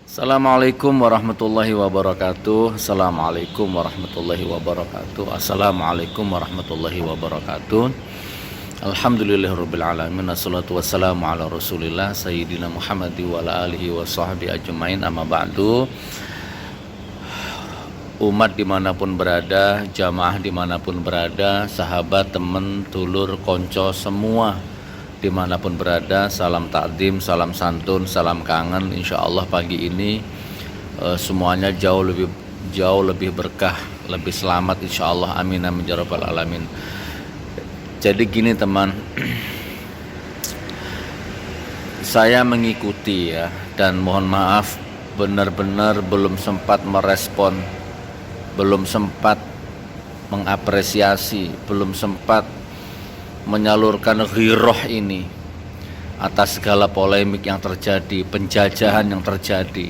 Assalamualaikum warahmatullahi wabarakatuh. Assalamualaikum warahmatullahi wabarakatuh. Assalamualaikum warahmatullahi wabarakatuh. Alhamdulillahirabbil alamin. Wassalatu wassalamu ala Rasulillah sayyidina Muhammad wa ala alihi wa sahbihi ajmain. Amma ba'du. Umat dimanapun berada, jamaah dimanapun berada, sahabat, teman, dulur, konco, semua dimanapun berada, salam takdim, salam santun, salam kangen. Insya Allah pagi ini semuanya jauh lebih berkah, lebih selamat insya Allah. Amin amin ya rabbal alamin. Jadi gini teman, saya mengikuti ya, dan mohon maaf benar-benar belum sempat merespon, belum sempat mengapresiasi, belum sempat menyalurkan ghiroh ini atas segala polemik yang terjadi, penjajahan yang terjadi,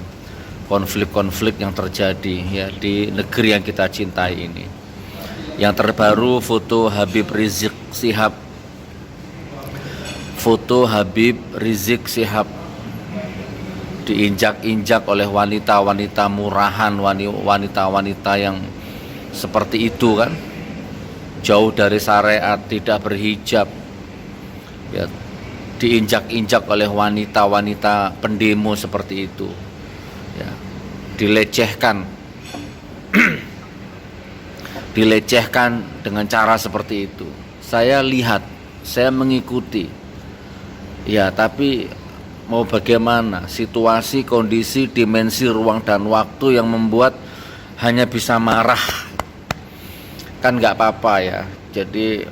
konflik-konflik yang terjadi ya di negeri yang kita cintai ini. Yang terbaru foto Habib Rizik Syihab, foto Habib Rizik Syihab diinjak-injak oleh wanita-wanita murahan, wanita-wanita yang seperti itu kan, jauh dari syariat, tidak berhijab ya, diinjak-injak oleh wanita-wanita pendemo seperti itu ya, dilecehkan dilecehkan dengan cara seperti itu. Saya lihat, saya mengikuti ya, tapi mau bagaimana, situasi, kondisi, dimensi, ruang dan waktu yang membuat hanya bisa marah kan nggak apa-apa ya. Jadi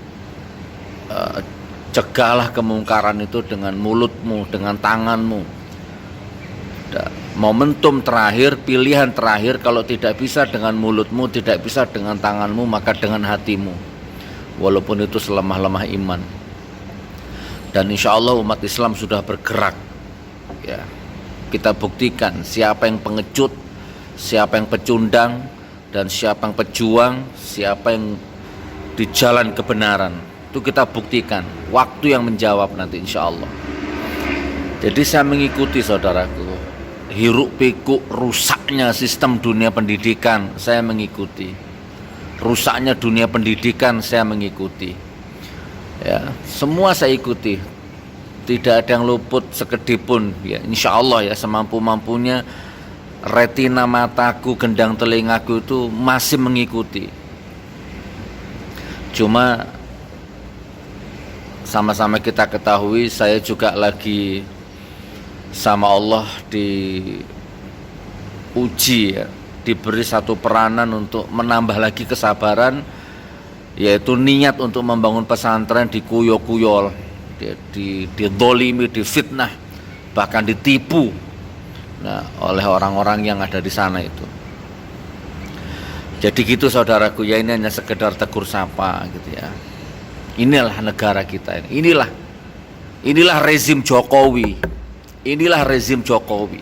cegahlah kemungkaran itu dengan mulutmu, dengan tanganmu. Momentum terakhir, pilihan terakhir, kalau tidak bisa dengan mulutmu, tidak bisa dengan tanganmu, maka dengan hatimu, walaupun itu selemah-lemah iman. Dan insya Allah umat Islam sudah bergerak ya. Kita buktikan siapa yang pengecut, siapa yang pecundang, dan siapa yang pejuang, siapa yang di jalan kebenaran. Itu kita buktikan, waktu yang menjawab nanti insya Allah. Jadi saya mengikuti saudaraku, hiruk pikuk rusaknya sistem dunia pendidikan, saya mengikuti. Rusaknya dunia pendidikan, saya mengikuti ya, semua saya ikuti. Tidak ada yang luput sekedip pun ya, insya Allah ya, semampu-mampunya retina mataku, gendang telingaku itu masih mengikuti. Cuma sama-sama kita ketahui, saya juga lagi sama Allah diuji ya, diberi satu peranan untuk menambah lagi kesabaran, yaitu niat untuk membangun pesantren dikuyok-kuyol, didolimi, difitnah, bahkan ditipu oleh orang-orang yang ada di sana itu. Jadi gitu saudaraku ya, ini hanya sekedar tegur sapa gitu ya. Inilah negara kita ini. Inilah rezim Jokowi. Inilah rezim Jokowi.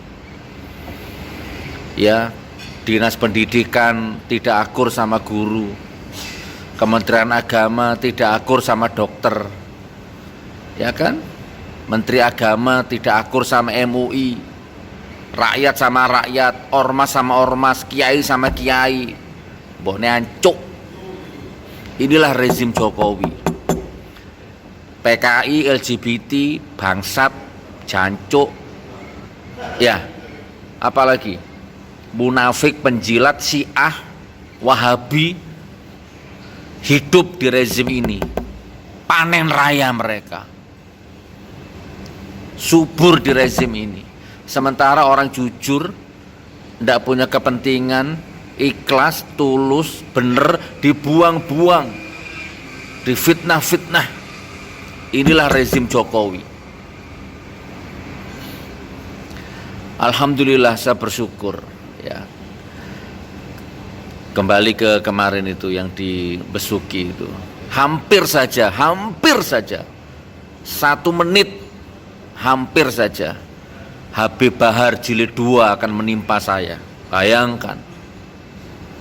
Ya, Dinas Pendidikan tidak akur sama guru. Kementerian Agama tidak akur sama dokter. Ya kan? Menteri Agama tidak akur sama MUI. Rakyat sama rakyat, ormas sama ormas, kiai sama kiai. Mbokne ancuk. Inilah rezim Jokowi. PKI, LGBT, bangsat, jancuk. Ya, apalagi munafik, penjilat, Syiah, Wahabi hidup di rezim ini. Panen raya mereka. Subur di rezim ini. Sementara orang jujur, tidak punya kepentingan, ikhlas, tulus, bener, dibuang-buang, difitnah-fitnah. Inilah rezim Jokowi. Alhamdulillah saya bersyukur ya. Kembali ke kemarin itu yang di Besuki itu, hampir saja 1 menit, hampir saja Habib Bahar Jilid 2 akan menimpa saya. Bayangkan,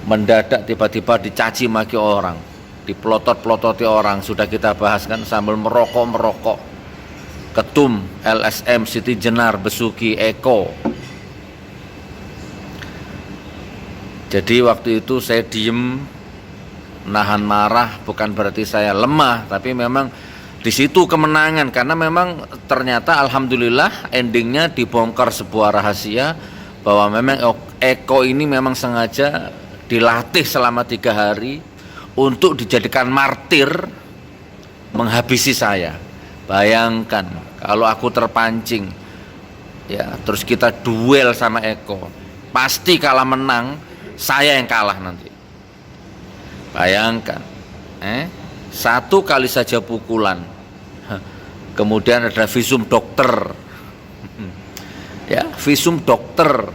mendadak tiba-tiba dicaci maki orang, dipelotot-pelototi orang. Sudah kita bahas kan, sambil merokok. Ketum LSM Siti Jenar Besuki Eko Jadi waktu itu saya diem, nahan marah, bukan berarti saya lemah, tapi memang di situ kemenangan, karena memang ternyata alhamdulillah endingnya dibongkar sebuah rahasia bahwa memang Eko ini memang sengaja dilatih selama 3 hari untuk dijadikan martir, menghabisi saya. Bayangkan kalau aku terpancing, ya terus kita duel sama Eko, pasti kalah menang, saya yang kalah nanti. Bayangkan, 1 kali saja pukulan, kemudian ada visum dokter, ya visum dokter,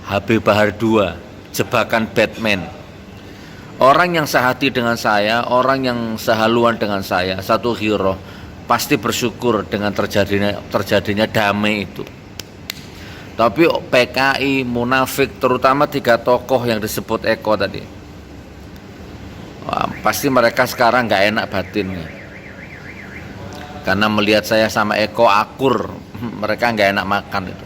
HB Bahar 2, jebakan Batman. Orang yang sehati dengan saya, orang yang sehaluan dengan saya, satu hero, pasti bersyukur dengan terjadinya damai itu. Tapi PKI, munafik, terutama 3 tokoh yang disebut Eko tadi, wah, pasti mereka sekarang nggak enak batinnya, karena melihat saya sama Eko akur, mereka nggak enak makan itu.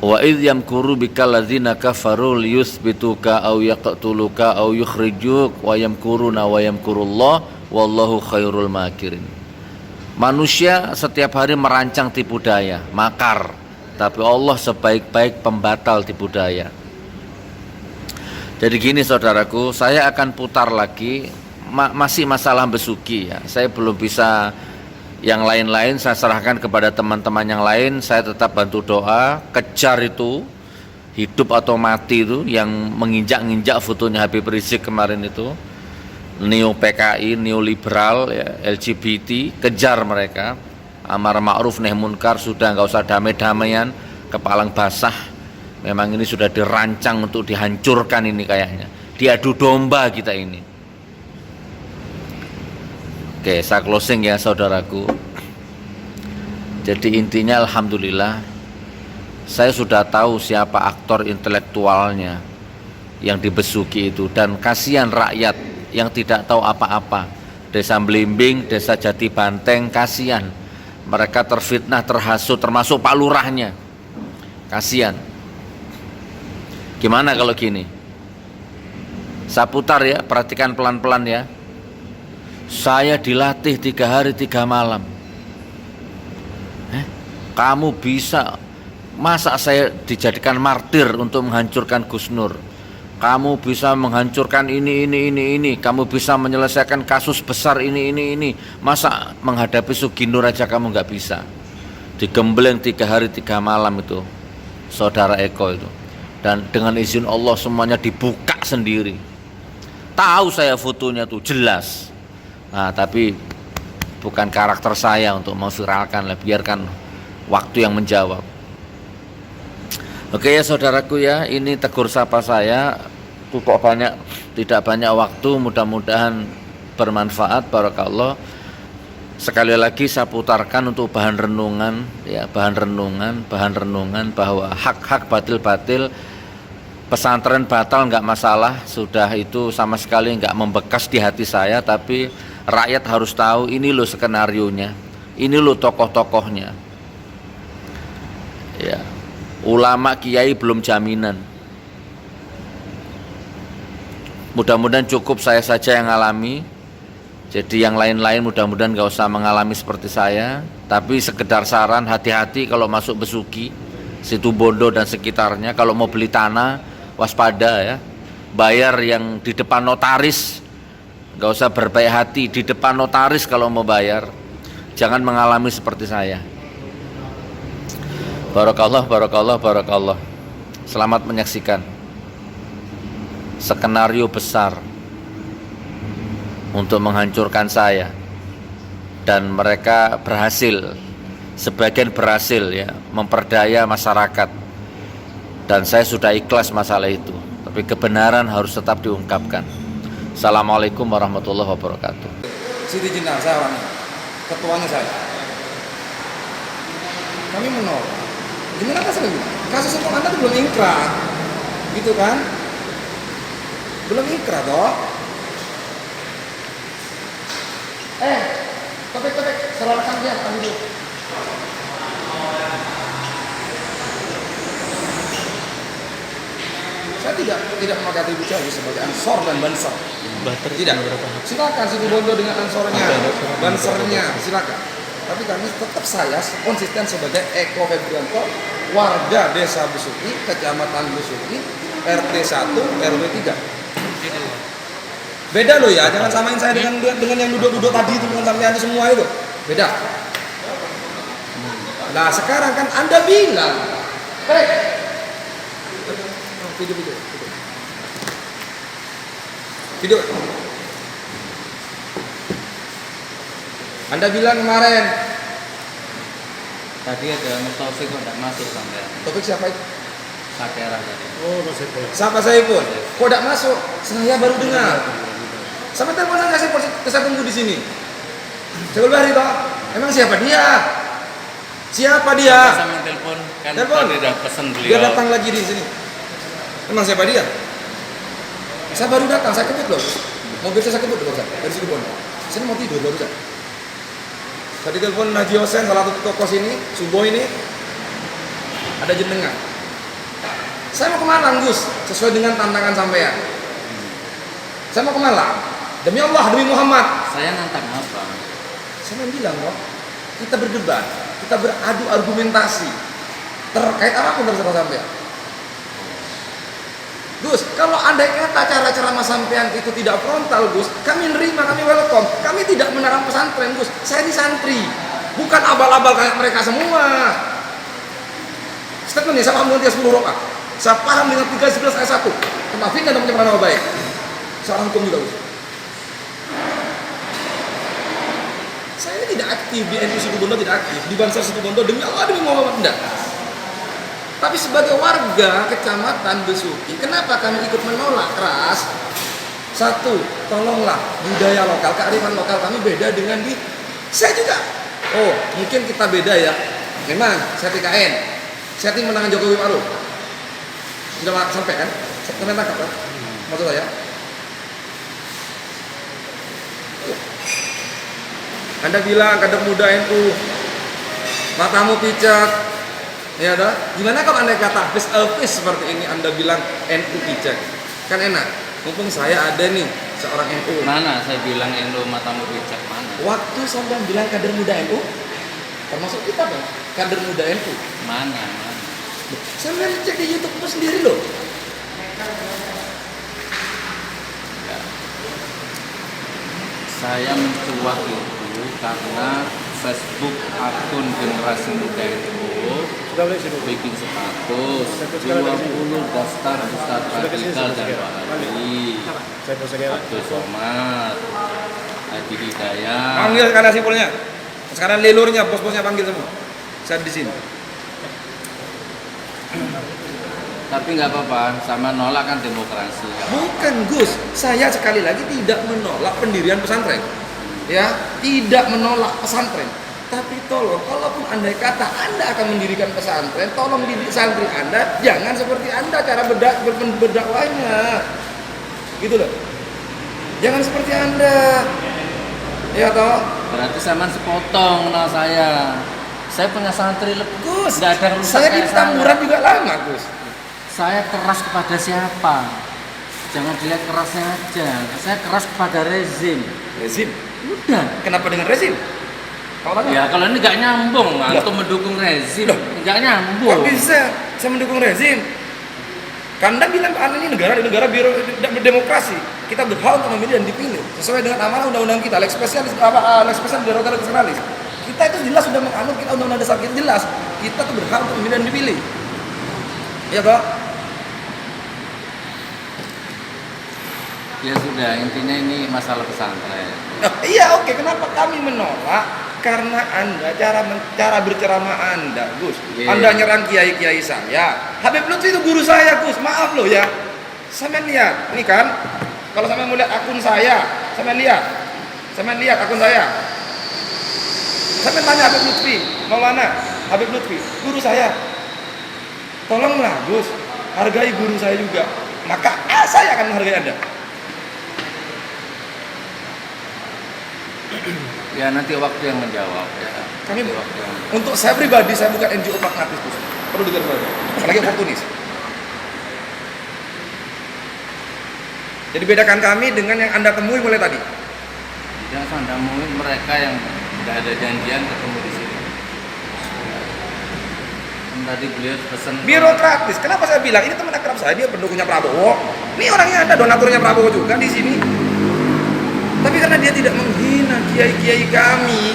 Wa idh yamkuru bikal ladzina kafaru liyuthbituka aw yaqtuluka aw yukhrijuk wa yamkuruna wa yamkurullah wallahu khairul makirin. Manusia setiap hari merancang tipu daya, makar, tapi Allah sebaik-baik pembatal tipu daya. Jadi gini saudaraku, saya akan putar lagi, masih masalah Besuki ya. Saya belum bisa, yang lain-lain saya serahkan kepada teman-teman yang lain. Saya tetap bantu doa, kejar itu, hidup atau mati itu, yang menginjak-injak fotonya Habib Rizik kemarin itu, neo PKI, neo liberal, ya, LGBT, kejar mereka. Amar ma'ruf nahi munkar, sudah nggak usah damai-damaian, kepalang basah. Memang ini sudah dirancang untuk dihancurkan ini kayaknya. Diadu domba kita ini. Oke, saya closing ya saudaraku. Jadi intinya alhamdulillah, saya sudah tahu siapa aktor intelektualnya yang dibesuki itu, dan kasihan rakyat yang tidak tahu apa-apa. Desa Blimbing, Desa Jati Banteng, kasihan. Mereka terfitnah, terhasut, termasuk Pak Lurahnya. Kasihan. Gimana kalau gini? Saya putar ya, perhatikan pelan-pelan ya. Saya dilatih 3 hari 3 malam. Kamu bisa, masa saya dijadikan martir untuk menghancurkan Gus Nur? Kamu bisa menghancurkan ini. Kamu bisa menyelesaikan kasus besar ini. Masa menghadapi Suginur aja kamu nggak bisa? Digembleng 3 hari 3 malam itu, saudara Eko itu. Dan dengan izin Allah semuanya dibuka sendiri. Tahu saya fotonya tuh jelas. Nah, tapi bukan karakter saya untuk memviralkan, biarkan waktu yang menjawab. Oke ya saudaraku ya, ini tegur sapa saya, tidak banyak waktu, mudah-mudahan bermanfaat, barakallah. Sekali lagi saya putarkan untuk bahan renungan ya, bahan renungan bahwa hak-hak batil-batil, pesantren batal nggak masalah, sudah itu sama sekali nggak membekas di hati saya, tapi rakyat harus tahu ini loh skenarionya, ini loh tokoh-tokohnya. Ya, ulama kiai belum jaminan. Mudah-mudahan cukup saya saja yang alami. Jadi yang lain-lain mudah-mudahan gak usah mengalami seperti saya. Tapi sekedar saran, hati-hati kalau masuk Besuki, Situ Bondo dan sekitarnya. Kalau mau beli tanah, waspada ya. Bayar yang di depan notaris. Gak usah berbaik hati di depan notaris kalau mau bayar. Jangan mengalami seperti saya. Barakallah. Selamat menyaksikan skenario besar untuk menghancurkan saya. Dan mereka berhasil, sebagian berhasil ya, memperdaya masyarakat. Dan saya sudah ikhlas masalah itu. Tapi kebenaran harus tetap diungkapkan. Assalamualaikum warahmatullahi wabarakatuh. Siti Jenar, saya orangnya, ketuanya saya. Kami menolak. Gimana kasusnya? Kasus itu Anda tuh belum ingkrah, gitu kan? Belum ingkrah toh? Topik, serahkan dia, ambil dulu. Saya Saya tidak memakai atribut saya sebagai ansor dan banser. Bater Tidak. Silakan situ Bondo dengan ansornya, bansernya, silakan. Tapi kami tetap saya konsisten sebagai Eko Febrianto, warga Desa Besuki, Kecamatan Besuki, RT 1, RW 3. Beda loh ya, jangan samain saya dengan yang duduk-duduk tadi itu, dengan sampean semua itu. Beda. Nah sekarang kan Anda bilang, video. Anda bilang kemarin, Tadi ada Mas Taufik kok tidak masuk sampai. topik siapa itu? Sakera tadi. Siapa saya pun? Kok tidak masuk? Saya baru dengar. Sama teleponan nggak saya tunggu di sini. Saya balik toh. Emang siapa dia? Siapa dia? Sama telepon kan Telepon. tadi udah pesan Dia beliau. datang lagi di sini. Emang siapa dia? Saya baru datang, saya kebut loh. Mobil saya kebut loh, dari situ pun. Saya mau tidur baru saja. Tadi telepon Haji Hosen, salah satu toko sini, Subuh ini. Ada jenengan. Saya mau ke Malang, Gus, sesuai dengan tantangan sampean. Saya mau ke Malang. Demi Allah, demi Muhammad. Saya nantang apa? Saya bilang loh, kita berdebat, kita beradu argumentasi terkait apapun terserah sampean. Gus, kalau andai kata cara ceramah sampean itu tidak frontal, Gus, kami nerima, kami welcome. Kami tidak melarang pesantren, Gus. Saya ini santri, bukan abal-abal kayak mereka semua. Statement nih, saya paham dengan 10 rokaat. Saya paham dengan 3:11 ayat 1. Maafin dan pencemaran nama baik. Seorang hukum juga, Gus. Saya ini tidak aktif di NU Situbondo, tidak aktif di Banser Situbondo, demi Allah, demi Muhammad, enggak. Tapi sebagai warga Kecamatan Besuki, kenapa kami ikut menolak keras? Satu, tolonglah budaya lokal, kearifan lokal kami beda dengan di saya juga. Oh, mungkin kita beda ya. Memang saya TKN, saya tim menangan Jokowi Maruf. Sudah sampai kan? Sampai tangkap kan? Maksud saya. Anda bilang kader muda NU, matamu picak, ya dah. Gimana kalau Anda kata face to face seperti ini, Anda bilang NU picak, kan enak. Mumpung saya ada nih seorang NU. Mana saya bilang NU matamu picak mana? Waktu sampai bilang kader muda NU, termasuk kita dong, kader muda NU. Mana? Saya cek di YouTube sendiri loh. Ya. Saya mencuat itu karena Facebook akun generasi muda itu bikin status 20 daftar Ustadz Radikal dan Wahabi, Abdul Somad, Hadi Hidayat. Panggil sekarang simpulnya. Sekarang lelurnya, bos-bosnya panggil semua. Saya di sini. Tapi nggak apa-apa, sama nolak kan demokrasi. Bukan Gus, saya sekali lagi tidak menolak pendirian pesantren. Ya, tidak menolak pesantren. Tapi tolong, kalaupun andai kata Anda akan mendirikan pesantren, tolong didik santri Anda jangan seperti Anda cara berdakwahnya. Gitu loh. Jangan seperti Anda. Ya toh? Berarti sama sepotong kenal saya. Saya punya santri lebih. Gus, Nggak ada rusak saya di kayak Petamburan juga lama, Gus. Saya keras kepada siapa? Jangan dilihat kerasnya aja. Saya keras kepada rezim. Rezim. Udah. Kenapa dengan rezim? Ya kalau ini nggak nyambung, antum mendukung rezim, nggak nyambung. Kok bisa saya mendukung rezim? Anda bilang ini negara biro berdemokrasi. Kita berhak untuk memilih dan dipilih sesuai dengan amanah undang-undang kita. Lex spesialis lex spesialis derogator nasionalis. Kita itu jelas sudah menganut kita undang-undang dasar kita jelas. Kita tuh berhak untuk memilih dan dipilih. Iya kok? Ya sudah, intinya ini masalah pesantren. Nah, iya oke. Kenapa kami menolak? Karena Anda cara berceramah Anda, Gus. Yeah. Anda nyerang kiai-kiai saya. Habib Lutfi itu guru saya, Gus. Maaf loh ya. Sampean lihat, ini kan. Kalau sampean mau lihat akun saya, sampean lihat akun saya. Sampean tanya Habib Lutfi, Maulana, Habib Lutfi, guru saya. Tolonglah, Gus, hargai guru saya juga. Maka saya akan menghargai Anda. Ya nanti waktu yang menjawab ya. Kami Nanti waktu yang menjawab. untuk saya pribadi, saya bukan NGO pragmatis, Gus. Perlu digarisbawahi. Apalagi oportunis. Jadi bedakan kami dengan yang Anda temui mulai tadi. Yang Anda mungkin mereka yang nggak ada janjian ketemu di sini. Tadi beliau pesan Birokratis. Kenapa saya bilang ini teman akrab saya, dia pendukungnya Prabowo. Ini orangnya ada donaturnya Prabowo juga di sini. Tapi karena dia tidak menghina kiai-kiai kami,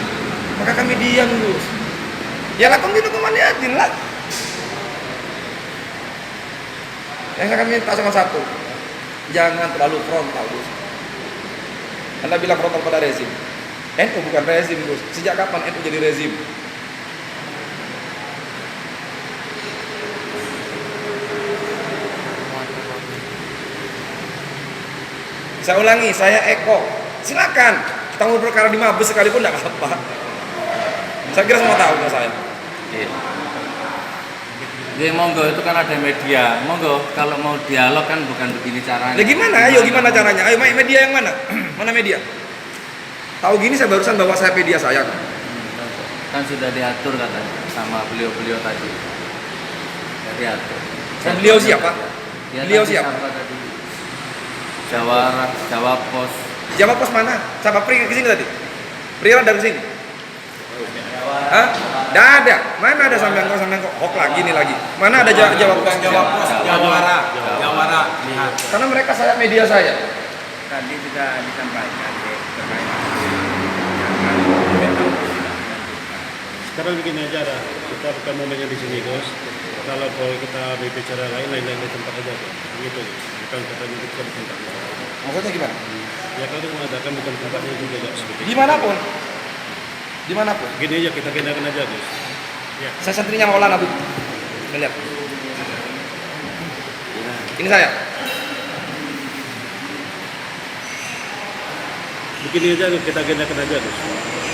maka kami diam, Gus. Ya lakum dinukum waliyadin lah. Yang kami minta cuma satu, jangan terlalu frontal, Gus. Anda bilang frontal pada rezim. NU bukan rezim, Gus. Sejak kapan NU jadi rezim? Saya ulangi, saya Eko. Silakan kita mau perkara di Mabes sekalipun tidak apa-apa. Saya kira semua tahu nggak saya. Ya monggo, itu kan ada media. Monggo, kalau mau dialog kan bukan begini caranya. Ya gimana? Ayo gimana caranya? Ayo media yang mana? Mana media? Tahu gini saya barusan bawa saya media saya. Kan sudah diatur katanya sama beliau-beliau tadi. Sudah diatur. Dan beliau siapa? Ya, Beliau tadi siapa? tadi? Jawara, Jawa Pos. Jawa Pos mana? Sama Pri ke sini tadi? Pri ada ke sini? Hah? Nggak ada. Mana ada sampean kok hok lagi nih lagi. Mana ada Jawa Pos? Jawara lihat. Karena mereka saya media saya. Tadi sudah disampaikan terkait Sekarang begini aja dah, kita bukan momennya di sini Gus. Kalau kita berbicara lain di tempat aja tuh, begitu. Bukan kita menyebutkan di tempat. Maksudnya gimana? Ya kalau mengatakan bukan tempatnya juga gak seperti. Dimanapun. Dimanapun. Gini aja kita kenakan aja Gus. Ya. Saya santrinya Maulana Bu. Melihat. Ini saya. Begini aja kita kenakan aja Gus.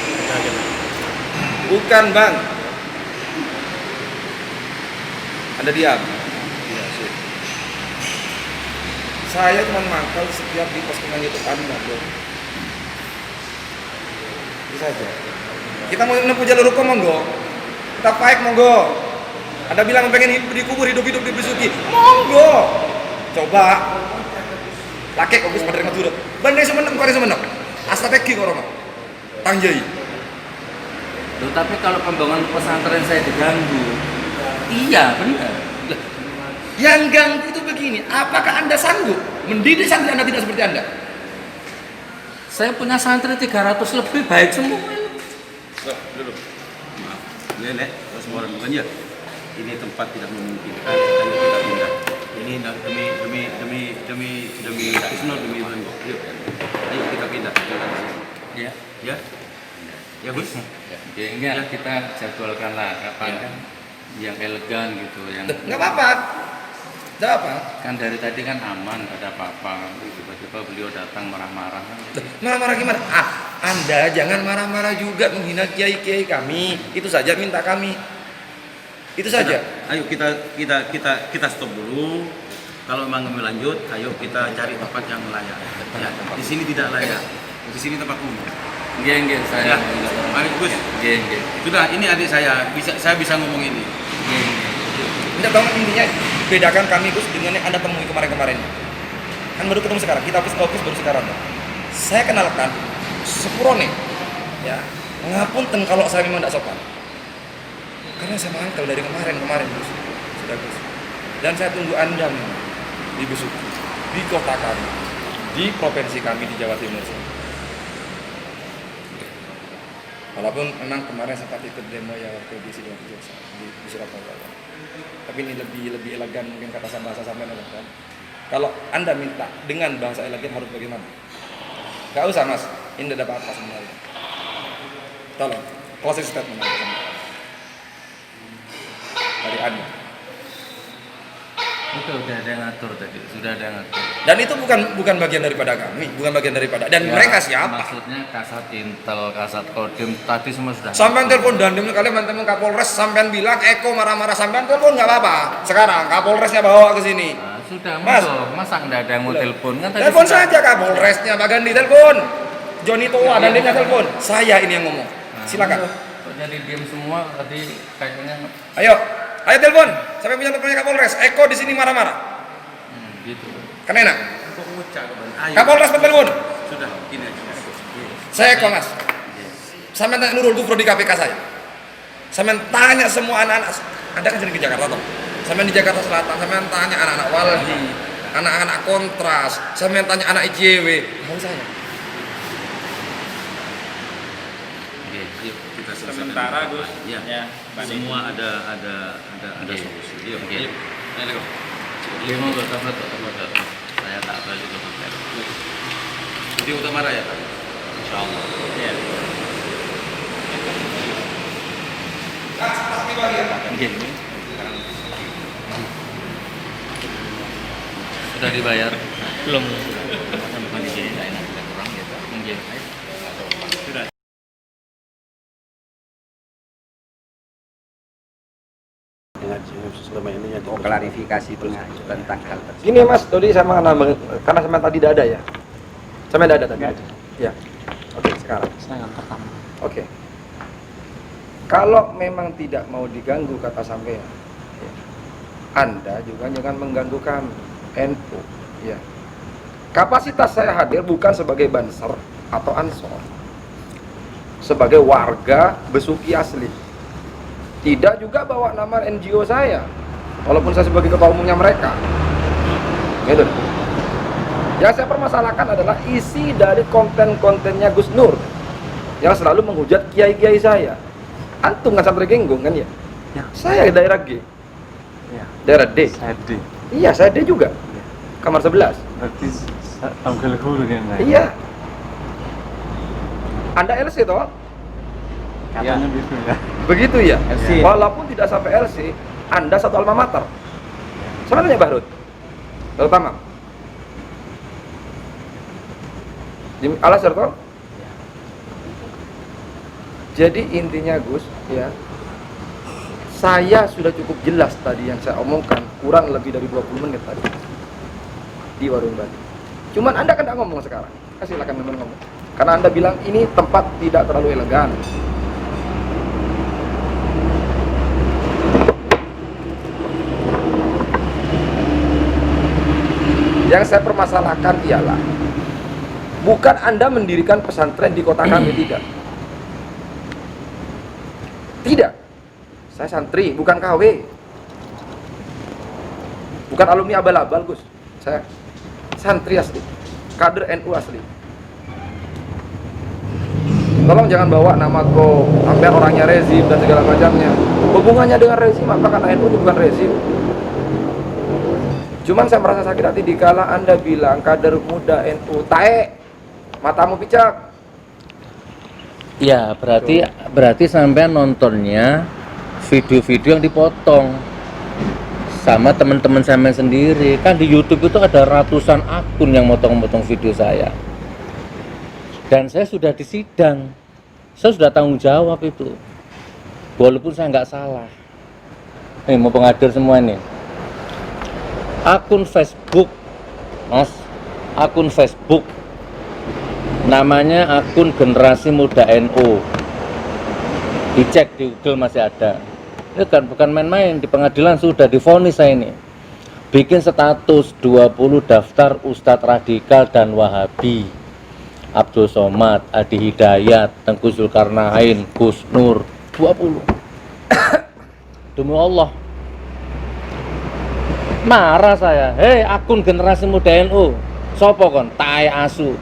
Kita agendakan. Bukan Bang. Anda diam. Ya, sih. Saya cuma mangkal setiap di postingan YouTube Anda, Bro. Itu saja. Kita mau menempuh jalur hukum monggo. Kita fight monggo. Anda bilang pengen dikubur hidup-hidup di Besuki. Monggo. Coba. Laki kok Gus padahal ngatur. Bandai semenep kok semenep. Astagfirullah koroma. Tangjai. Loh, tapi kalau pembangunan pesantren saya diganggu, iya benar. Yang ganggu itu begini, apakah Anda sanggup mendidik santri Anda tidak seperti Anda? Saya punya santri 300 lebih, baik semua. dulu. Maaf. Nenek, semua orang bukan ya. Ini tempat tidak memungkinkan, hanya kita pindah. Ini demi Isnur demi Bangkok. Yuk. Ayo kita pindah. Ya. Ya. Ya, Gus. Ya enggak, kita jadwalkan lah kapan kan yang elegan gitu, yang Nggak apa-apa. Nggak apa. kan dari tadi kan aman, gak ada apa-apa. Tiba-tiba beliau datang marah-marah. Marah-marah gimana? Anda jangan marah-marah juga menghina kiai-kiai kami. Itu saja minta kami. Itu saja. Ayo kita stop dulu. Kalau memang kami lanjut, ayo kita cari tempat yang layak. Ya, di sini tidak layak. Di sini tempat umum. Enggak, saya. Ya, ayo Gus. Enggak. Sudah, ini adik saya. Saya bisa ngomong ini. Anda tahu intinya bedakan kami Gus dengan yang Anda temui kemarin-kemarin. Kan baru ketemu sekarang. Kita office baru sekarang. Saya kenalkan Sepurone. Ya, ngapunten kalau saya memang tidak sopan. Karena saya mangkal dari kemarin Gus. Sudah Gus. Dan saya tunggu Anda di Besuki, di kota kami, di provinsi kami di Jawa Timur. Walaupun memang kemarin sempat ikut demo ya waktu di Sidoarjo di Surabaya. Tapi ini lebih elegan mungkin kata bahasa sampean kan. Kalau Anda minta dengan bahasa elegan harus bagaimana? Gak usah Mas, ini tidak apa-apa sebenarnya. Tolong, closing statement dari Anda. Itu udah ada yang ngatur tadi, sudah ada yang ngatur. Dan itu bukan bagian daripada kami, bukan bagian daripada. Dan Ya, mereka siapa? Maksudnya Kasat Intel, Kasat Kodim tadi semua sudah. Sampean telepon Dandim kalian mantan Kapolres, sampean bilang Eko marah-marah, sampean telepon nggak apa-apa. Sekarang Kapolresnya bawa ke sini. Nah, sudah Mas. masa nggak ada yang mau telepon kan tadi? Telepon sudah- saja Kapolresnya, Pak Gandhi telepon. Joni Toa Dandimnya telepon. Saya ini yang ngomong. Nah, Silakan. kok jadi diem semua tadi kayaknya Ayo telepon. Sampai punya teleponnya Kapolres. Eko di sini marah-marah. gitu. Kan enak. Cak Kaban. Ayo. Kapolres Pembangunan. Sudah, gini aja. Saya Komnas. Sampai tanya Nurul Gufro di KPK saya. Sampai tanya semua anak-anak. Anda kan sering ke Jakarta toh. Sampai di Jakarta Selatan. Sampai tanya anak-anak Walhi, anak-anak Kontras. Sampai tanya anak IJW. Mau saya. Oke, yuk kita selesaikan. Sementara Gus, Ya, ya, Pak semua ada solusi. Yuk, yuk. Ayo. Lima belas saya tak balik ke hotel. Jadi utama ya. Insya Allah. ya. Sudah dibayar? Belum. Bukan di sini, tidak enak, tidak kurang gitu. Mungkin. Selama ini ya. klarifikasi tentang hal tersebut. Gini Mas, tadi saya mau nambah karena saya tadi tidak ada ya. Saya tidak ada tadi. Ya. Oke, sekarang. Saya nggak pertama. Oke. Kalau memang tidak mau diganggu kata sampean, ya, Anda juga jangan mengganggu kami, NU. Ya. Kapasitas saya hadir bukan sebagai banser atau ansor, sebagai warga Besuki asli. Tidak juga bawa nama NGO saya, walaupun saya sebagai ketua umumnya mereka. Gitu. Yang saya permasalahkan adalah isi dari konten-kontennya Gus Nur yang selalu menghujat kiai-kiai saya. Antum kan santri Genggung kan ya? Ya. Saya daerah G, Ya. daerah D. Saya D. Iya, saya D juga. Kamar 11. Berarti panggil guru kan? Iya. Anda LC toh? Katanya gitu ya. Begitu ya? LC. Walaupun tidak sampai LC, Anda satu alma mater. Sama tanya Bahrut. Terutama. Di Al-Azhar toh? Jadi intinya Gus, ya, saya sudah cukup jelas tadi yang saya omongkan, kurang lebih dari 20 menit tadi di warung tadi. Cuman Anda kan tidak ngomong sekarang, silakan teman ngomong. Karena Anda bilang ini tempat tidak terlalu elegan. Yang saya permasalahkan ialah bukan Anda mendirikan pesantren di kota kami, tidak. Tidak. Saya santri, bukan KW. Bukan alumni abal-abal, Gus. Saya santri asli. Kader NU asli. Tolong jangan bawa nama kok sampai orangnya rezim dan segala macamnya. Hubungannya dengan rezim apa? Karena NU itu bukan rezim. Cuman saya merasa sakit hati dikala Anda bilang kader muda NU tae. Matamu picak. Ya, berarti sampean nontonnya video-video yang dipotong sama teman-teman sampean sendiri. Kan di YouTube itu ada ratusan akun yang motong-motong video saya. Dan saya sudah disidang. Saya sudah tanggung jawab itu. Walaupun saya nggak salah. Nih, mau pengadir semua nih. Akun Facebook, Mas. Akun Facebook namanya akun Generasi Muda NU. Dicek di Google masih ada. Ini kan bukan main-main, di pengadilan sudah divonis saya ini. Bikin status 20 daftar Ustadz Radikal dan Wahabi. Abdul Somad, Adi Hidayat, Tengku Zulkarnain, Gus Nur, 20. Demi Allah. Marah saya. Hei, akun Generasi Muda NU. Sopo kon? Tai asu.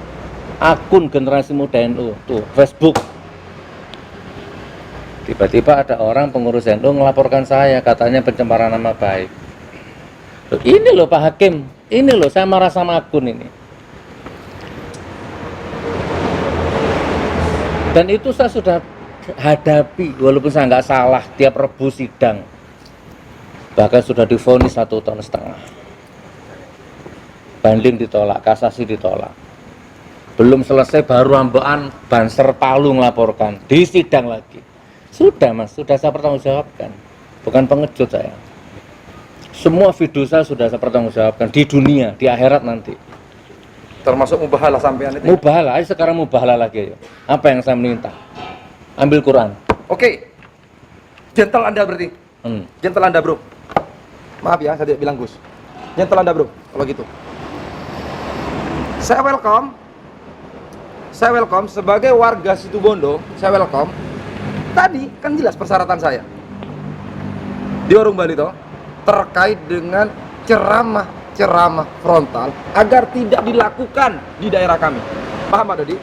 Akun Generasi Muda NU tuh Facebook. Tiba-tiba ada orang pengurus NU melaporkan saya, katanya pencemaran nama baik. Loh, ini loh Pak Hakim, ini loh saya marah sama akun ini. Dan itu saya sudah hadapi, walaupun saya nggak salah, tiap Rebu sidang. Bahkan sudah divonis 1,5 tahun. Banding ditolak, kasasi ditolak. Belum selesai baru ambekan Banser Palu melaporkan, di sidang lagi. Sudah Mas, sudah saya pertanggungjawabkan. Bukan pengecut saya. Semua video saya sudah saya pertanggungjawabkan di dunia, di akhirat nanti. Termasuk mubahalah sampean itu. Mubahalah, ayo sekarang mubahalah lagi ayo. Apa yang saya minta? Ambil Quran. Oke. Gentle Anda berarti. Gentle Anda, Bro. Maaf ya, saya tidak bilang Gus. Gentle Anda, Bro. Kalau gitu. Saya welcome sebagai warga Situbondo, saya welcome. Tadi kan jelas persyaratan saya di warung Bali toh terkait dengan ceramah frontal agar tidak dilakukan di daerah kami. Paham Pak Dodi?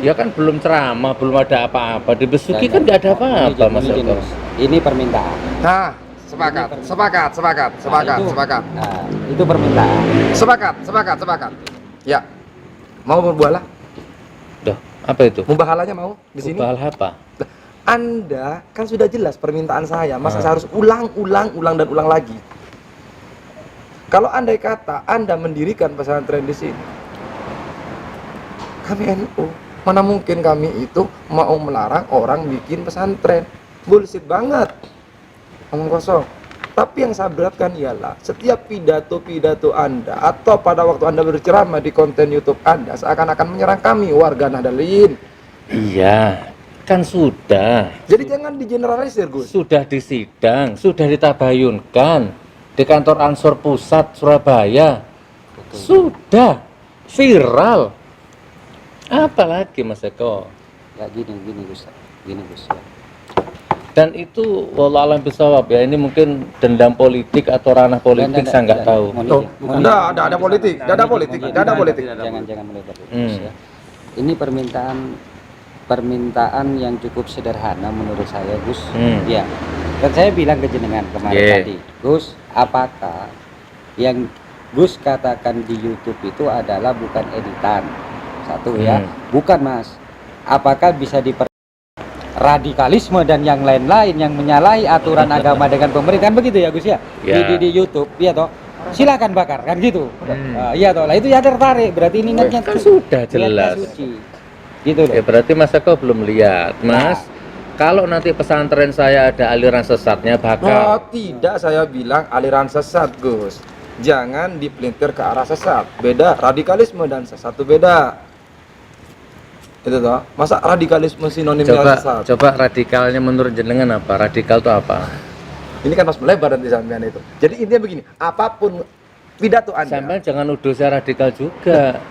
Ya kan belum ceramah, belum ada apa-apa. Di Besuki kan nggak ada apa-apa, Mas Eko. Ini permintaan. Nah, sepakat. Nah, itu permintaan. Sepakat. Ya. Mau berbualah? Duh, apa itu? Mubahalahnya mau di sini? Mubahalah apa? Anda kan sudah jelas permintaan saya, masa saya harus ulang lagi? Kalau andai kata Anda mendirikan pesantren di sini, kami NU, mana mungkin kami itu mau melarang orang bikin pesantren? Bullshit banget, omong kosong. Tapi yang saya beratkan ialah setiap pidato Anda atau pada waktu Anda berceramah di konten YouTube Anda seakan-akan menyerang kami warga Nahdlatin. Iya, kan sudah. Jadi jangan digeneralisir, Gus. Sudah disidang, sudah ditabayunkan di kantor Ansor Pusat Surabaya. Sudah viral. Apalagi Mas Eko? Ya gini Gus. Ya. Dan itu wallahualam bisawab ya, ini mungkin dendam politik atau ranah politik, saya nggak tahu. Ada politik. Jangan melebar. Ya. Ini permintaan yang cukup sederhana menurut saya, Gus. Ya. Dan saya bilang ke jenengan kemarin tadi, Gus, apakah yang Gus katakan di YouTube itu adalah bukan editan? Satu ya, bukan Mas. Apakah bisa radikalisme dan yang lain-lain yang menyalahi aturan agama dengan pemerintahan begitu ya Gus ya? Di YouTube ya toh, silakan bakar kan gitu. Iya toh, lah itu ya tertarik berarti ini niatnya kan sudah jelas suci. Gitu loh. Ya berarti Mas Eko belum lihat Mas. Kalau nanti pesantren saya ada aliran sesatnya bakal. Tidak, saya bilang aliran sesat, Gus. Jangan dipelintir ke arah sesat. Beda radikalisme dan sesat itu beda. Itu toh. Masa radikalisme sinonimnya sesat? Coba radikalnya menurut jenengan apa? Radikal itu apa? Ini kan mas melebar nanti sampean itu. Jadi intinya begini, apapun pidato Anda. Sampean jangan nuduh saya radikal juga.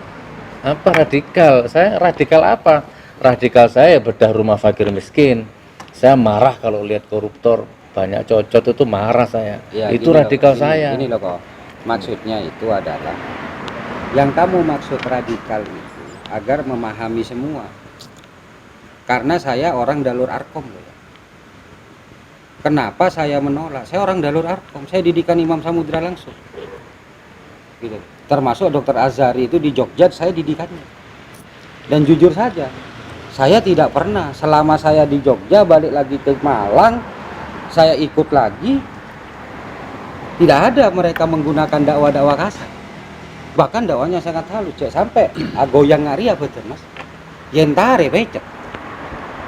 Apa radikal? Saya radikal apa? Radikal saya bedah rumah fakir miskin. Saya marah kalau lihat koruptor banyak cocot, itu marah saya. Ya, itu radikal saya. Ini loh kok. Maksudnya itu adalah yang kamu maksud radikal itu agar memahami semua. Karena saya orang Dalur Arkom loh. Kenapa saya menolak? Saya orang Dalur Arkom. Saya didikan Imam Samudra langsung. Gitu. Termasuk Dr. Azhari itu di Jogja saya didikannya. Dan jujur saja, saya tidak pernah selama saya di Jogja balik lagi ke Malang, saya ikut lagi, tidak ada mereka menggunakan dakwah-dakwah kasar. Bahkan dakwahnya sangat halus, sampai goyang ngaria betul mas, yentare becek.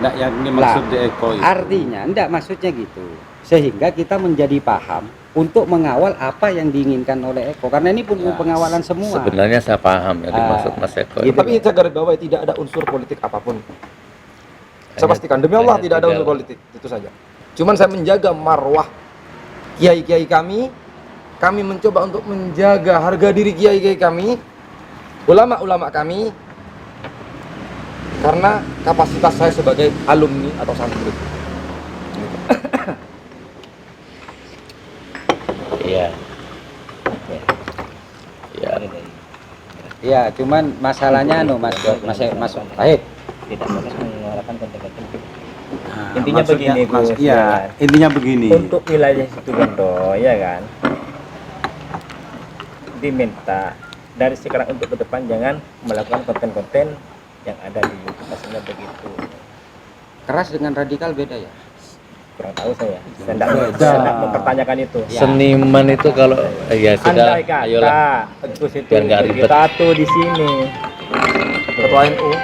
Nggak yang dimaksud di Eko itu. Artinya, enggak maksudnya gitu. Sehingga kita menjadi paham untuk mengawal apa yang diinginkan oleh Eko. Karena ini pun pengawalan semua. Sebenarnya saya paham yang dimaksud Mas Eko. Gitu. Tapi saya garis bawahi tidak ada unsur politik apapun. Saya pastikan demi Allah tidak ada unsur politik, itu saja. Cuman saya menjaga marwah kiai-kiai kami. Kami mencoba untuk menjaga harga diri kiai-kiai kami, ulama-ulama kami, karena kapasitas saya sebagai alumni atau santri. Iya. Ya. Ya, cuman masalahnya Mas Wahid. Tidak boleh mengeluarkan konten-konten. Nah, Intinya begini, Gus. Ya, intinya begini. Untuk wilayah Situbondo, ya kan, diminta dari sekarang untuk ke depan jangan melakukan konten-konten yang ada di YouTube, maksudnya begitu. Keras dengan radikal beda ya? Kurang tahu saya tidak mempertanyakan itu. Seniman itu kalau ya sudah, Andai ayolah. kata Gus itu Biar nggak ribet. kita tuh di sini. Ketua NU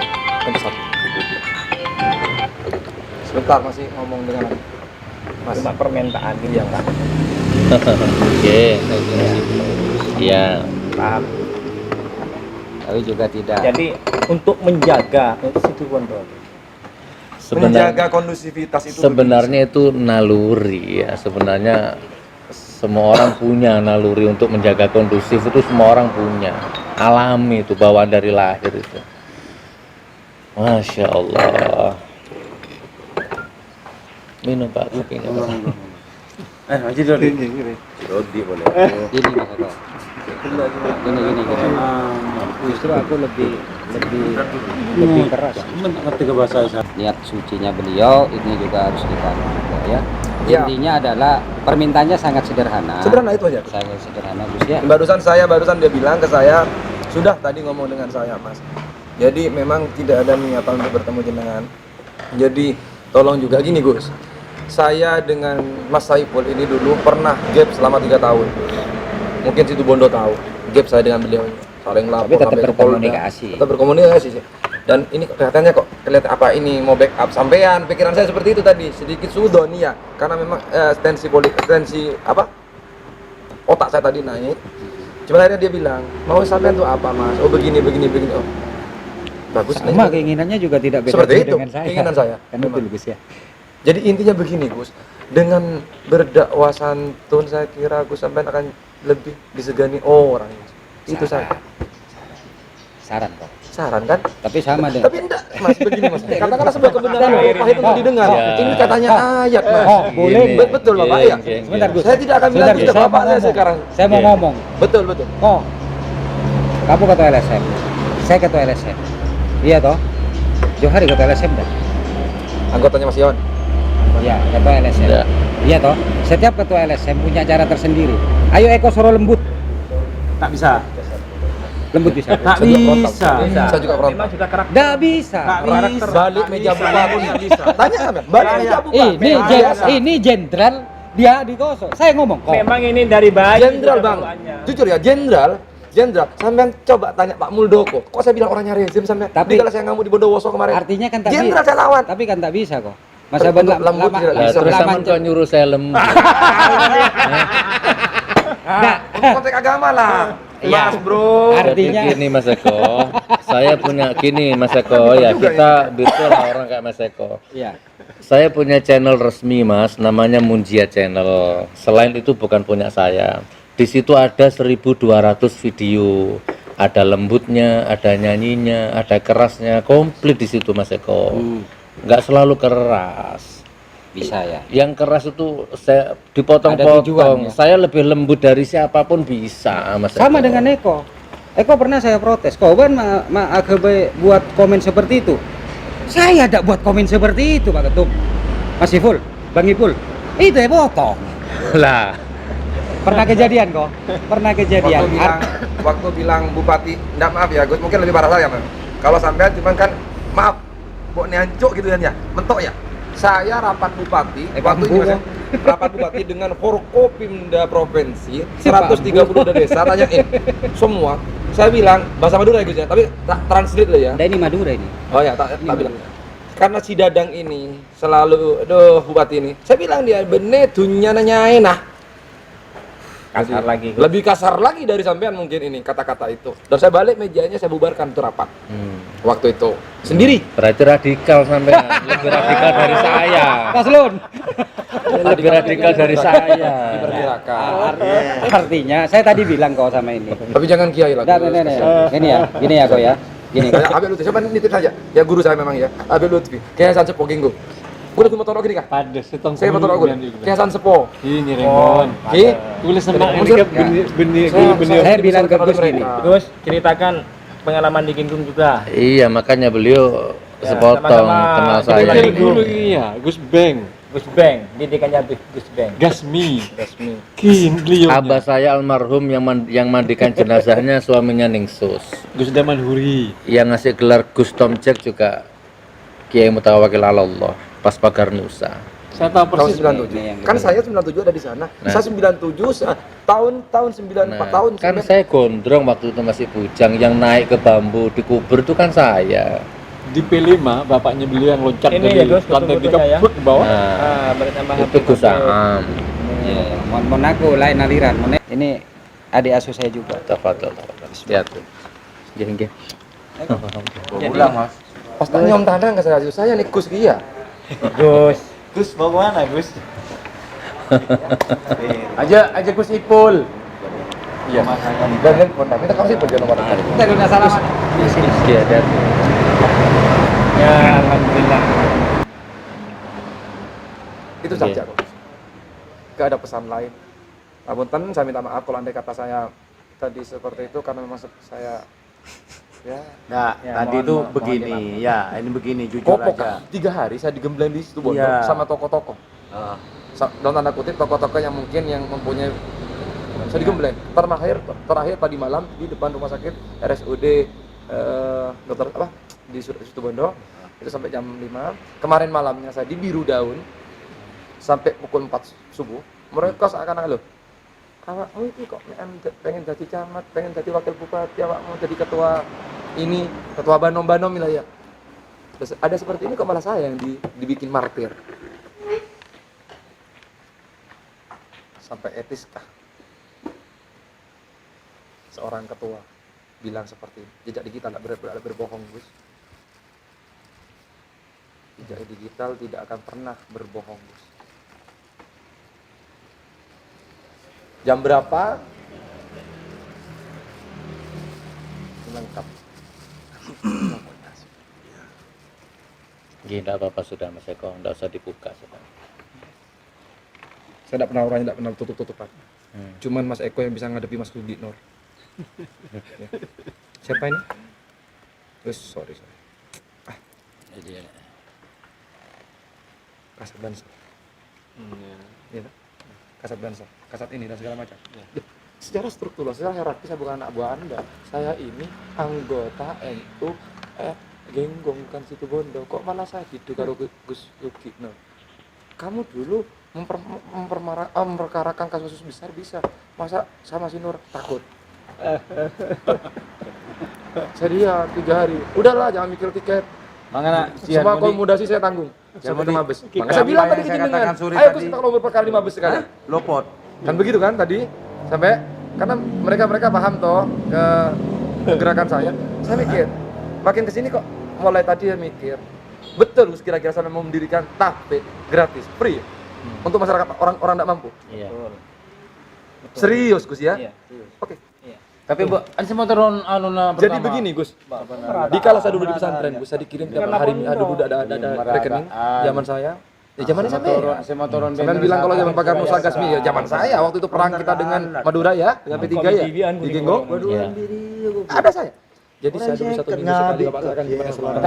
sebentar masih ngomong dengan Mas. Cuma permintaan gitu ya kan. Oke. Iya. Paham. Tapi juga tidak. Jadi untuk menjaga Situbondo. Menjaga kondusivitas itu Sebenarnya itu naluri ya. Sebenarnya semua orang punya naluri untuk menjaga kondusif, itu semua orang punya. alami itu, bawaan dari lahir itu. Masya Allah. Minum Pak kopinya Pak. Aji dulu. Gini Mas Eko. Gini. Justru aku lebih keras. Ngerti ke bahasa saya. Niat sucinya beliau ini juga harus kita ya. Ya. Intinya adalah permintaannya sangat sederhana. Sederhana itu aja. Sangat sederhana Gus ya. Barusan dia bilang ke saya, sudah tadi ngomong dengan saya Mas. Jadi memang tidak ada niatan untuk bertemu jenengan. Jadi tolong juga gini Gus. Saya dengan Mas Saiful ini dulu pernah gap selama 3 tahun. Mungkin situ Bondo tahu gap saya dengan beliau. Saling lapor, Tapi tetap sampai ke berkomunikasi. Polda. Tetap berkomunikasi sih. Dan ini kelihatannya kok kelihatan apa ini mau backup sampean. Pikiran saya seperti itu tadi, sedikit sudon ya. Karena memang tensi otak saya tadi naik. Cuma akhirnya dia bilang, "Mau sampean tuh apa, Mas?" "Oh, begini." Oh. Bagus nih. Sama keinginannya juga tidak beda Seperti itu, dengan saya. keinginan saya. Kan Memang. betul Gus ya. Jadi intinya begini, Gus. Dengan berdakwah santun saya kira Gus sampean akan lebih disegani orang. Itu saya. Saran kok. Saran kan? Tapi sama dengan Tapi enggak, Mas, begini Mas. Katakanlah sebuah kebenaran pahit untuk didengar. Ya. Ini katanya ayat, Mas. boleh. Betul, Bapak, ya. Sebentar Gus. Saya tidak akan bilang Sebentar, Gus. tidak Bapak saya sekarang. Saya mau ngomong. Betul. Oh, kamu ketua LSM, saya ketua LSM. Iya toh? Johari ketua LSM dah. Anggotanya Mas Yon. Iya, ketua LSM. Ya. Iya toh? Setiap ketua LSM punya cara tersendiri. Ayo Eko suruh lembut. Tak bisa. Lembut bisa. Tak Saya juga bisa. frontal. Saya juga frontal. Memang sudah karakter. Nggak bisa. Balik meja bupati. Tanya sampean. Balik meja bupati. Ini jenderal dia digosok. Saya ngomong kok. Memang ini dari bayi. Jenderal, sudah Bang. bawaannya. Jujur ya, jenderal, sampean coba tanya Pak Muldoko. Kok saya bilang orangnya rezim sampean? Tapi- Dikala saya ngamuk di Bondowoso kemarin. Artinya kan tak Jenderal bisa. saya lawan. Tapi kan tak bisa kok. Mas Untuk Aban lembut tidak bisa. Terus laman sama kau nyuruh saya lembut. Nah, Konteks agama lah. Iya. Mas, Bro. Artinya Jadi gini Mas Eko, saya punya gini Mas Eko ya, kita betul orang kayak Mas Eko. iya. Saya punya channel resmi Mas, namanya Munjia Channel. Selain itu bukan punya saya. Di situ ada 1.200 video. Ada lembutnya, ada nyanyinya, ada kerasnya, komplit di situ Mas Eko. Nggak selalu keras. Bisa ya. Yang keras itu saya Ada tujuan, dipotong-potong. ya? Saya lebih lembut dari siapapun bisa Mas Sama Eko. dengan Eko. Eko pernah saya protes. Kau kan AGB buat komen seperti itu. Saya tidak buat komen seperti itu Pak Ketum. Mas Iful, Bang Ipul. Itu ya potong. Lah. Pernah kejadian kok? Pernah kejadian. Waktu bilang bupati, enggak maaf ya Gus, mungkin lebih parah saya Mas. Kalau sampean cuman kan maaf, kok neancuk gitu kan ya, mentok ya. Saya rapat bupati, waktu itu Mas, rapat bupati dengan Forkopimda provinsi, 130 desa, tanyain semua. Saya bilang bahasa Madura ya Gus ya, tapi translate lah ya. Nah, ini Madura ini. Oh ya, tak bilang. Karena si Dadang ini selalu, bupati ini, saya bilang dia bener dunia nanya enak. Kasar lagi. Lebih kasar lagi dari sampean mungkin ini kata-kata itu. Dan saya balik mejanya, saya bubarkan itu rapat. Waktu itu sendiri. Berarti radikal sampai lebih radikal dari saya. Paslon. Lebih radikal dari saya. Diperkirakan. Artinya saya tadi bilang kok sama ini. Tapi jangan kiai lah. Nah, gini ya kok ya. Gini. Kayak Habib Lutfi, coba nitip saja. Ya guru saya memang ya. Habib Lutfi. Kayak Hasan Sepo Ginggo. Gue udah motor gini kah? Padas setong. Saya motor gue. Kayak Hasan Sepo. Ini Rengon. Ki. Tulis sama Unsur. Saya bilang ke Gus gini. Gus, ceritakan pengalaman di Ginggung juga. Iya, makanya beliau Ya, sepotong sama-sama kenal kita saya. lagi. dulu iya, Gus Beng, Gus Beng, didikannya Gus Beng. Gasmi, Resmi. Kin, beliau. Abah saya almarhum yang mandikan jenazahnya suaminya Ningsus. Gus Daman Huri. Yang ngasih gelar Gus Tom Jack juga Kiai Mutawakil Allah pas pagar Nusa. Saya tahu Tahun persis. 97. Kan saya 97 ada di sana. Saya 97 tahun 94 tahun. Kan saya gondrong waktu itu masih bujang, yang naik ke bambu dikubur itu kan saya. Di P5 bapaknya beliau yang loncat Ini dari ya, Gus, lantai 3 foto-fotonya ya. ke bawah. Nah, Bersama itu Gus Aam. Iya, mohon aku lain aliran. Ini adik asuh saya juga. Tafadhol. Lihat. Nggih, nggih. Ulang, Mas. Pas tanya Om Tanda nggak saya nih Gus Kia. Gus mau kemana Gus? aja Gus Ipul. Iya. Dan telepon, minta kamu sih pergi nomor telepon. Kita udah salaman. Iya, dan Ya, alhamdulillah. Itu saja kok. Gak ada pesan lain. Punten, saya minta maaf kalau andai kata saya tadi seperti itu karena memang saya ya Nah, Ya, tadi mohon- itu mohon begini, ya ini begini jujur kopok aja. kan. 3 hari saya digembleng di situ Bondo Iya. sama toko-toko. Ah, Dalam tanda kutip toko-toko yang mungkin yang mempunyai saya digembleng. Terakhir tadi malam di depan rumah sakit RSUD dokter apa di situ Bondo itu sampai jam 5. Kemarin malamnya saya di Biru Daun sampai pukul 4 subuh. Mereka seakan-akan loh, awakmu ini kok pengen jadi camat, pengen jadi wakil bupati, awakmu jadi ketua ini, ketua banom-banom wilayah. Terus ada seperti ini kok malah saya yang dibikin martir. Sampai etiskah seorang ketua bilang seperti ini? Jejak digital tidak berbohong, Gus. Jejak digital tidak akan pernah berbohong, Gus. Jam berapa? Lengkap. Gini, tidak apa-apa sudah Mas Eko, tidak usah dibuka sudah. Saya tidak pernah orangnya tidak pernah tutup-tutupan. Hmm. Cuman Mas Eko yang bisa ngadepi Mas Rudi Nur. Ya. Siapa ini? Sorry. Jadi Kasat Banser. Iya. Kasat Banser. Kasat ini dan segala macam. Secara struktural, secara hierarki saya bukan anak buah Anda. Saya ini anggota NU Genggong bukan situ Bondo. Kok malah saya gitu karo Gus Yuki? No. Kamu dulu memperkarakan kasus besar bisa. Masa sama si Nur takut? Saya dia 3 hari. Udahlah, jangan mikir tiket. Makanya Semua akomodasi saya tanggung. Sampai ke Mabes. Makanya saya Kami bilang yang tadi ke saya jenengan. katakan sore Ayo tadi. kita kalau berperkara di Mabes sekali. Lopot. Kan begitu kan tadi? Sampai karena mereka paham toh ke gerakan saya. Saya mikir, makin kesini kok mulai tadi ya mikir. Betul Gus kira-kira sampai mau mendirikan tahfidz gratis, free untuk masyarakat orang tidak mampu. Iya. Serius Gus ya? Iya. Oke. Tapi Bu, kan semua turun anuna Jadi pertama. begini Gus. Dikala saya dulu di pesantren Gus, saya dikirim tiap hari dulu ada rekening zaman saya. Ya zaman saya. Saya mau turun Sampai bilang kalau zaman Pak Karno Sagasmi ya zaman saya waktu itu perang kita dengan Madura ya, dengan P3 ya di Genggong. Ada saya. Jadi saya dulu 1 minggu sekali Bapak saya akan gimana selama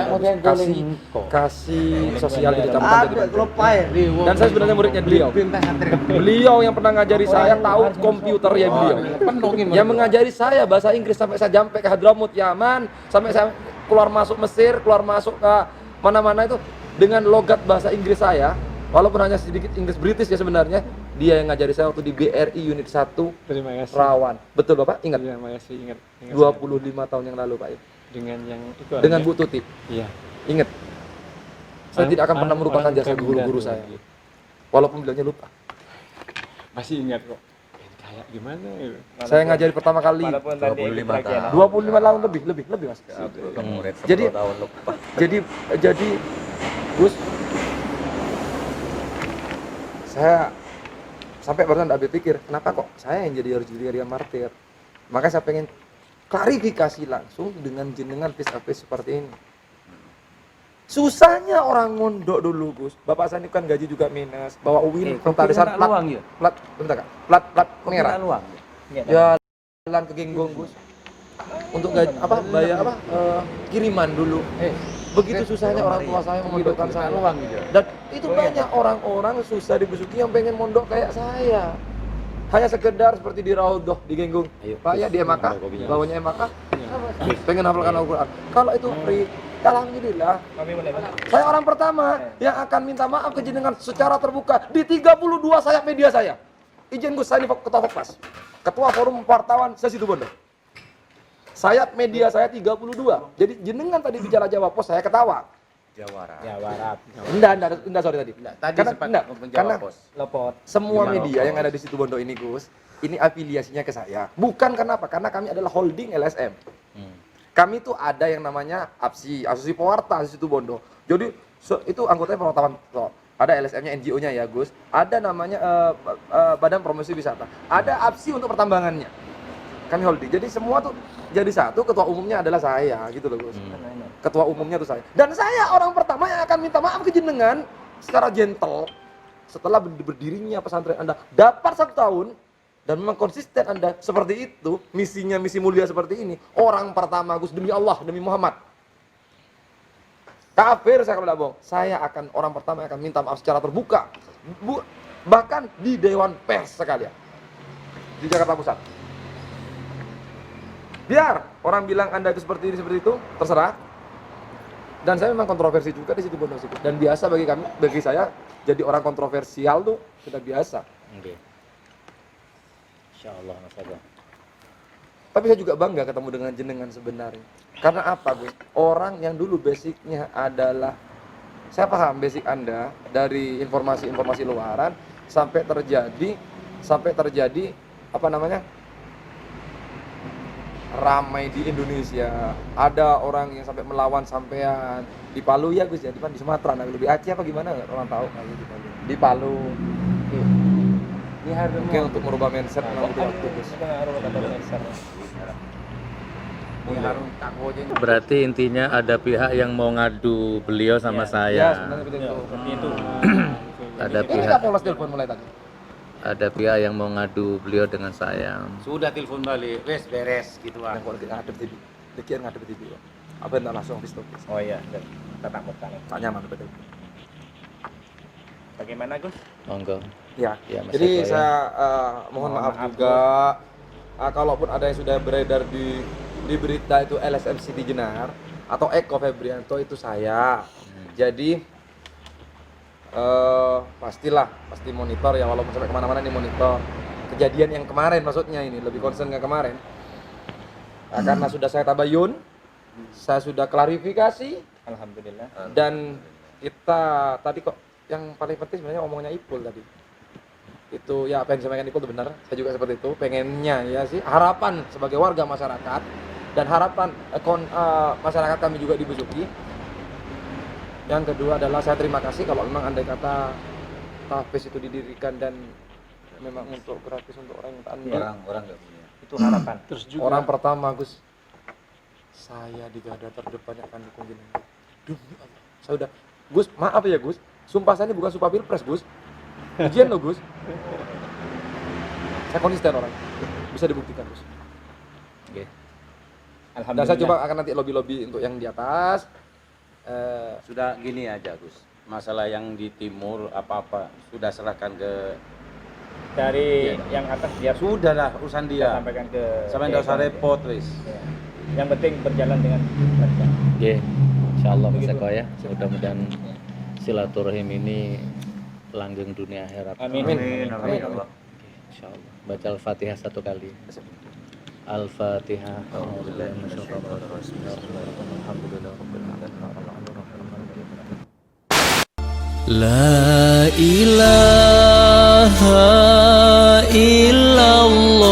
kasih sosial di kecamatan jadi Banten. Dan saya sebenarnya muridnya beliau. Beliau yang pernah ngajari saya tahu komputer ya beliau. Yang mengajari saya bahasa Inggris sampai saya sampai ke Hadramut Yaman, sampai saya keluar masuk Mesir, keluar masuk ke mana-mana itu dengan logat bahasa Inggris saya, walaupun hanya sedikit Inggris British ya sebenarnya, dia yang ngajari saya waktu di BRI Unit 1 Terima kasih. Rawan. Betul Bapak? Ingat? Terima kasih, ingat. 25 tahun yang lalu Pak. Dengan yang itu. Dengan Bu Tuti. Iya. Ingat. Saya tidak akan pernah melupakan jasa guru-guru saya. Walaupun bilangnya lupa. Masih ingat kok. Kayak gimana ya? Saya ngajari pertama kali Walaupun tadi 25 tahun. 25 tahun lebih Mas. Jadi jadi Gus saya sampai barusan tidak berpikir kenapa kok saya yang jadi harus jadi martir. Makanya saya pengen klarifikasi langsung dengan jenengan face to face seperti ini. Susahnya orang ngondok dulu Gus. Bapak saya ini kan gaji juga minus, bawa UIN pengtarisan plat, ya? plat merah. Luang. Ya jalan ke Genggong Gus. Untuk gaji kiriman dulu. Begitu susahnya orang tua saya memondokkan saya. Dan itu banyak orang-orang susah di Besuki yang pengen mondok kayak saya. Hanya sekedar seperti di Raudhah di Genggong. Pak ya di MK, bawanya MK. Pengen hafalkan Al-Qur'an. Kalau itu free, alhamdulillah. Saya orang pertama yang akan minta maaf ke jenengan secara terbuka di 32 sayap media saya. Izin Gus, saya ini ketua Fokpas. Ketua Forum Wartawan Situbondo. Sayap media saya 32. Jadi jenengan tadi bicara Jawa Pos, saya ketawa. Jawarat. Enggak, sorry tadi. Karena Lopot. semua media yang ada di Situbondo ini, Gus, ini afiliasinya ke saya. Bukan kenapa? Karena kami adalah holding LSM. Kami itu ada yang namanya APSI, Asosiasi Pewarta di Situbondo. Jadi itu anggotanya wartawan. Ada LSM-nya, NGO-nya ya, Gus. Ada namanya Badan Promosi Wisata. Ada APSI untuk pertambangannya. Kami holding. Jadi semua tuh jadi satu, ketua umumnya adalah saya gitu loh Gus. Ketua umumnya tuh saya. Dan saya orang pertama yang akan minta maaf ke jenengan secara gentle setelah berdirinya pesantren Anda dapat 1 tahun dan memang konsisten Anda seperti itu, misinya misi mulia seperti ini. Orang pertama Gus, demi Allah, demi Muhammad. Kafir saya kalau bohong. Saya akan orang pertama yang akan minta maaf secara terbuka. Bahkan di Dewan Pers sekalian. Di Jakarta Pusat. Biar orang bilang Anda itu seperti ini, seperti itu, terserah. Dan saya memang kontroversi juga di situ Bondo situ. Dan biasa bagi saya jadi orang kontroversial tuh sudah biasa. Oke. Insyaallah Mas Agus. Tapi saya juga bangga ketemu dengan jenengan sebenarnya. Karena apa gue? Orang yang dulu basicnya adalah, saya paham basic Anda dari informasi-informasi luaran sampai terjadi apa namanya? Ramai di Indonesia. Ada orang yang sampai melawan sampean di Palu ya Gus ya, di Sumatera, nah lebih Aceh apa gimana orang tahu di Palu. Ini harus untuk merubah mindset memang butuh waktu Gus. Berarti intinya ada pihak yang mau ngadu beliau sama Ya, saya. sebenarnya betul itu. Seperti itu. Ada Ini pihak enggak polos telepon mulai tadi. ada pihak yang mau ngadu beliau dengan saya. Sudah telepon balik, wes beres gitu Yang kalau kita ngadep TV. Demikian ngadep TV. Apa yang langsung di stop. Oh iya, kita takut banget. Tak nyaman betul. Bagaimana Gus? Monggo. Ya. Ya, Mas Jadi Eko, ya. saya mohon maaf juga kalaupun ada yang sudah beredar di berita itu LSM Siti Jenar atau Eko Febrianto itu saya. Jadi pasti monitor ya, walaupun sampai kemana-mana nih monitor. Kejadian yang kemarin maksudnya ini lebih concern ke kemarin. Karena sudah saya tabayun, saya sudah klarifikasi, Alhamdulillah. dan kita tadi kok yang paling penting sebenarnya omongnya Ipul tadi. Itu ya apa yang disampaikan Ipul itu benar. Saya juga seperti itu. Pengennya ya sih harapan sebagai warga masyarakat dan harapan masyarakat kami juga di Besuki. Yang kedua adalah saya terima kasih kalau memang andai kata Tafis itu didirikan dan memang untuk gratis untuk orang yang tak andil. Orang nggak punya. Itu harapan. Terus juga Orang pertama Gus, saya di garda terdepan yang akan dukung jenengan. Demi Allah. Saya udah Gus, maaf ya Gus. Sumpah saya ini bukan sumpah pilpres Gus. Ujian loh Gus. Saya konsisten orang. Bisa dibuktikan Gus. Oke. Dan Alhamdulillah. saya coba akan nanti lobby-lobby untuk yang di atas. Sudah gini aja Gus, masalah yang di timur apa-apa sudah serahkan ke Dari yang atas biar sudah lah urusan kita dia, sampaikan ke sampai nggak usah repot wis. Ya. Yang penting berjalan dengan lancar. Oke. Insyaallah Mas Begitu. Eko ya. Mudah-mudahan silaturahim ini langgeng dunia akhirat. Amin. Amin. Insyaallah. Baca Al-Fatihah 1 kali. Al-Fatihah. La ilaha illallah.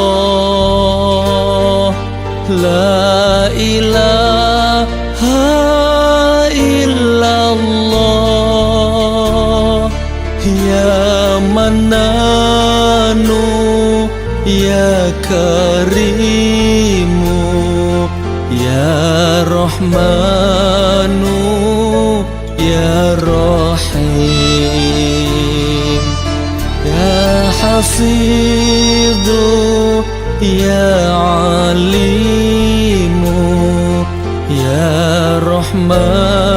La ilaha illallah. Ya Mananu ya Karimu ya Rahmanu ya Rahim ya Hafidhu ya Alimu ya Rahmanu